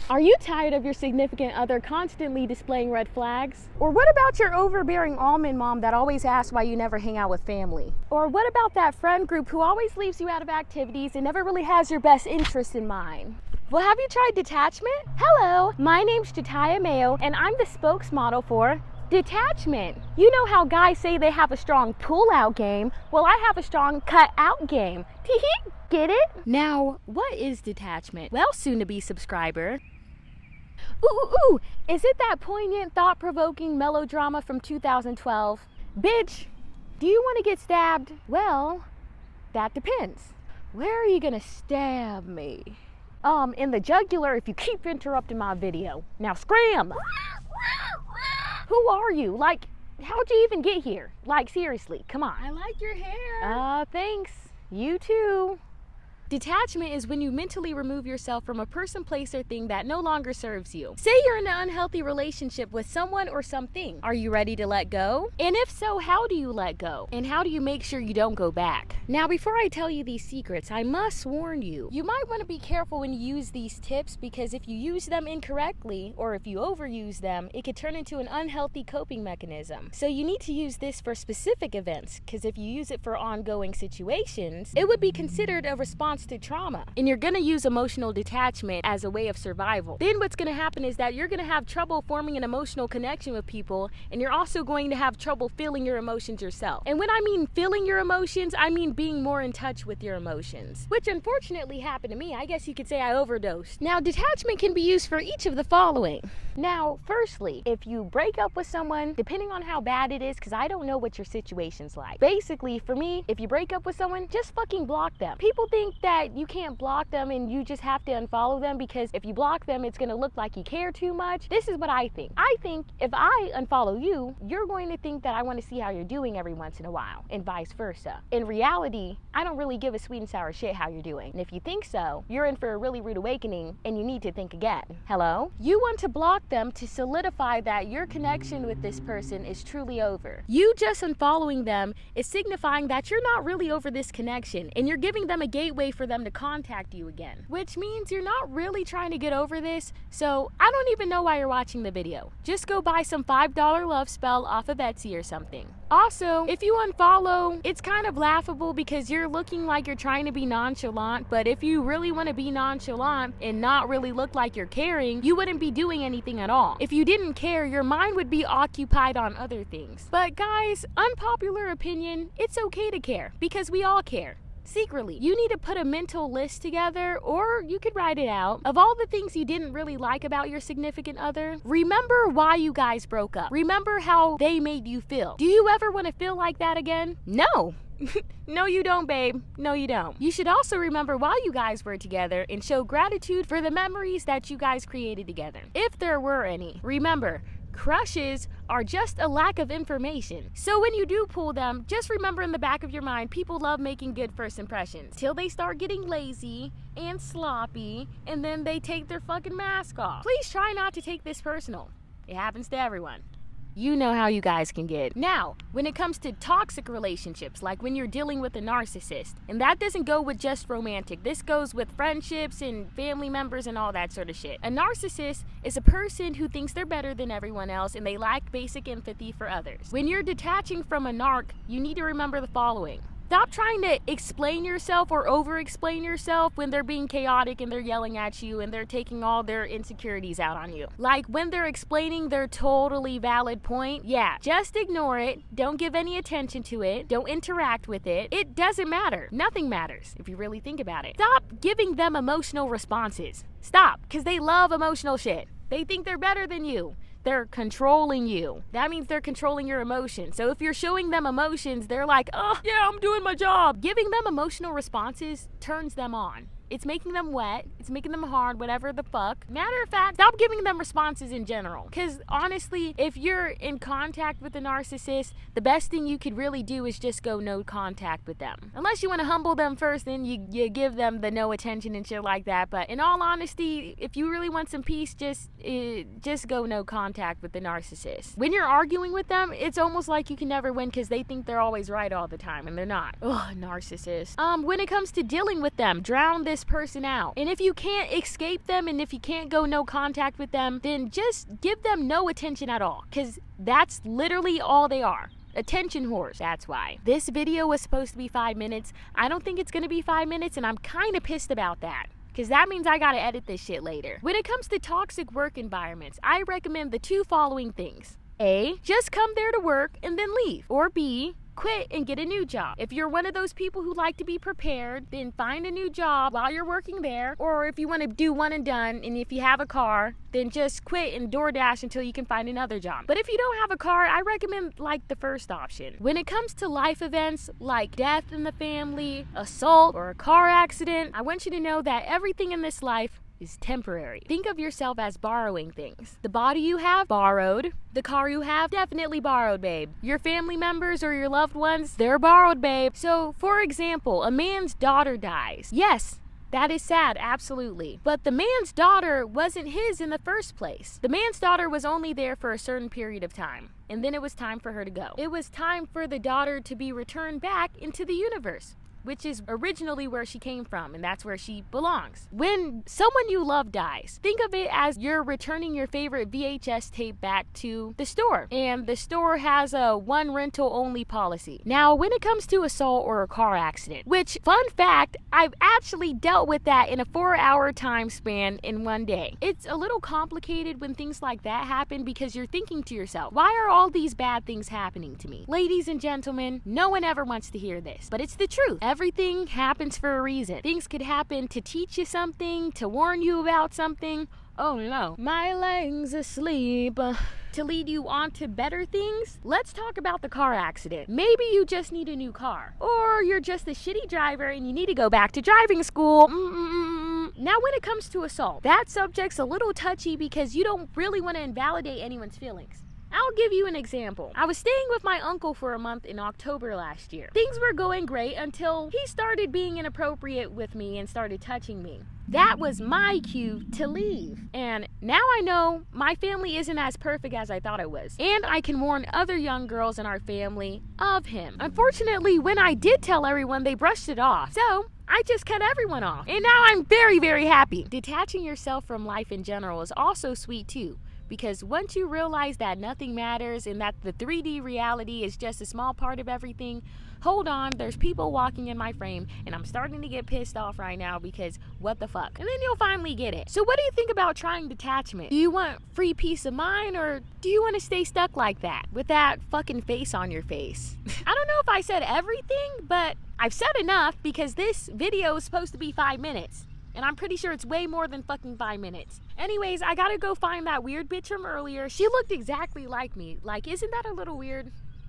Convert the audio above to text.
Are you tired of your significant other constantly displaying red flags? Or what about your overbearing almond mom that always asks why you never hang out with family? Or what about that friend group who always leaves you out of activities and never really has your best interests in mind? Well, have you tried Detachment? Hello, my name's Jataya Mayo, and I'm the spokesmodel for Detachment. You know how guys say they have a strong pull-out game? Well, I have a strong cut-out game. Tee-hee, get it? Now, what is Detachment? Well, soon-to-be subscriber. Ooh, is it that poignant, thought-provoking melodrama from 2012? Bitch, do you want to get stabbed? Well, that depends. Where are you gonna stab me? In the jugular if you keep interrupting my video. Now scram! Who are you? Like, how'd you even get here? Like, seriously, come on. I like your hair. Thanks. You too. Detachment is when you mentally remove yourself from a person, place, or thing that no longer serves you. Say you're in an unhealthy relationship with someone or something. Are you ready to let go? And if so, how do you let go? And how do you make sure you don't go back? Now, before I tell you these secrets, I must warn you. You might want to be careful when you use these tips because if you use them incorrectly or if you overuse them, it could turn into an unhealthy coping mechanism. So you need to use this for specific events because if you use it for ongoing situations, it would be considered a response to trauma, and you're gonna use emotional detachment as a way of survival. Then what's gonna happen is that you're gonna have trouble forming an emotional connection with people, and you're also going to have trouble feeling your emotions yourself. And when I mean feeling your emotions, I mean being more in touch with your emotions, which unfortunately happened to me. I guess you could say I overdosed. Now, detachment can be used for each of the following. Now, firstly, if you break up with someone, depending on how bad it is, because I don't know what your situation's like. Basically, for me, if you break up with someone, just fucking block them. People think that you can't block them and you just have to unfollow them because if you block them, it's gonna look like you care too much. This is what I think. I think if I unfollow you, you're going to think that I want to see how you're doing every once in a while, and vice versa. In reality, I don't really give a sweet and sour shit how you're doing. And if you think so, you're in for a really rude awakening and you need to think again. Hello? You want to block them to solidify that your connection with this person is truly over. You just unfollowing them is signifying that you're not really over this connection and you're giving them a gateway for them to contact you again, which means you're not really trying to get over this. So I don't even know why you're watching the video. Just go buy some $5 love spell off of Etsy or something. Also, if you unfollow, it's kind of laughable because you're looking like you're trying to be nonchalant, but if you really want to be nonchalant and not really look like you're caring, you wouldn't be doing anything at all. If you didn't care, your mind would be occupied on other things. But guys, unpopular opinion, it's okay to care because we all care. Secretly, you need to put a mental list together, or you could write it out, of all the things you didn't really like about your significant other. Remember why you guys broke up. Remember how they made you feel. Do you ever want to feel like that again? No. No, you don't, babe. No, you don't. You should also remember why you guys were together and show gratitude for the memories that you guys created together, if there were any. Remember, crushes are just a lack of information. So when you do pull them, just remember in the back of your mind, people love making good first impressions till they start getting lazy and sloppy and then they take their fucking mask off. Please try not to take this personal. It happens to everyone. You know how you guys can get. Now, when it comes to toxic relationships, like when you're dealing with a narcissist, and that doesn't go with just romantic, this goes with friendships and family members and all that sort of shit. A narcissist is a person who thinks they're better than everyone else and they lack basic empathy for others. When you're detaching from a narc, you need to remember the following. Stop trying to explain yourself or over-explain yourself when they're being chaotic and they're yelling at you and they're taking all their insecurities out on you. Like when they're explaining their totally valid point, yeah, just ignore it. Don't give any attention to it. Don't interact with it. It doesn't matter. Nothing matters if you really think about it. Stop giving them emotional responses. Stop, because they love emotional shit. They think they're better than you. They're controlling you. That means they're controlling your emotions. So if you're showing them emotions, they're like, oh, yeah, I'm doing my job. Giving them emotional responses turns them on. It's making them wet. It's making them hard, whatever the fuck. Matter of fact, stop giving them responses in general. Because honestly, if you're in contact with a narcissist, the best thing you could really do is just go no contact with them. Unless you want to humble them first, then you give them the no attention and shit like that. But in all honesty, if you really want some peace, just go no contact with the narcissist. When you're arguing with them, it's almost like you can never win because they think they're always right all the time, and they're not. Ugh, narcissist. When it comes to dealing with them, drown this this person out. And if you can't escape them and if you can't go no contact with them, then just give them no attention at all, because that's literally all they are. Attention whores, that's why. This video was supposed to be 5 minutes. I don't think it's gonna be 5 minutes, and I'm kind of pissed about that, because that means I gotta edit this shit later. When it comes to toxic work environments, I recommend the 2 following things. A, just come there to work and then leave. Or B, quit and get a new job. If you're one of those people who like to be prepared, then find a new job while you're working there. Or if you want to do one and done, and if you have a car, then just quit and DoorDash until you can find another job. But if you don't have a car, I recommend like the first option. When it comes to life events like death in the family, assault, or a car accident, I want you to know that everything in this life is temporary. Think of yourself as borrowing things. The body you have, borrowed. The car you have, definitely borrowed, babe. Your family members or your loved ones, they're borrowed, babe. So, for example, a man's daughter dies. Yes, that is sad, absolutely. But the man's daughter wasn't his in the first place. The man's daughter was only there for a certain period of time, and then it was time for her to go. It was time for the daughter to be returned back into the universe, which is originally where she came from, and that's where she belongs. When someone you love dies, think of it as you're returning your favorite VHS tape back to the store, and the store has a 1 rental only policy. Now, when it comes to assault or a car accident, which, fun fact, I've actually dealt with that in a 4-hour time span in 1 day. It's a little complicated when things like that happen, because you're thinking to yourself, why are all these bad things happening to me? Ladies and gentlemen, no one ever wants to hear this, but it's the truth. Everything happens for a reason. Things could happen to teach you something, to warn you about something. Oh no, my leg's asleep. To lead you on to better things. Let's talk about the car accident. Maybe you just need a new car, or you're just a shitty driver and you need to go back to driving school. Now, when it comes to assault, that subject's a little touchy because you don't really want to invalidate anyone's feelings. I'll give you an example. I was staying with my uncle for a month in October last year. Things were going great until he started being inappropriate with me and started touching me. That was my cue to leave. And now I know my family isn't as perfect as I thought it was. And I can warn other young girls in our family of him. Unfortunately, when I did tell everyone, they brushed it off. So I just cut everyone off. And now I'm very, very happy. Detaching yourself from life in general is also sweet too. Because once you realize that nothing matters and that the 3D reality is just a small part of everything, hold on, there's people walking in my frame, and I'm starting to get pissed off right now because what the fuck? And then you'll finally get it. So what do you think about trying detachment? Do you want free peace of mind, or do you want to stay stuck like that with that fucking face on your face? I don't know if I said everything, but I've said enough, because this video is supposed to be 5 minutes. And I'm pretty sure it's way more than fucking 5 minutes. Anyways, I gotta go find that weird bitch from earlier. She looked exactly like me. Like, isn't that a little weird?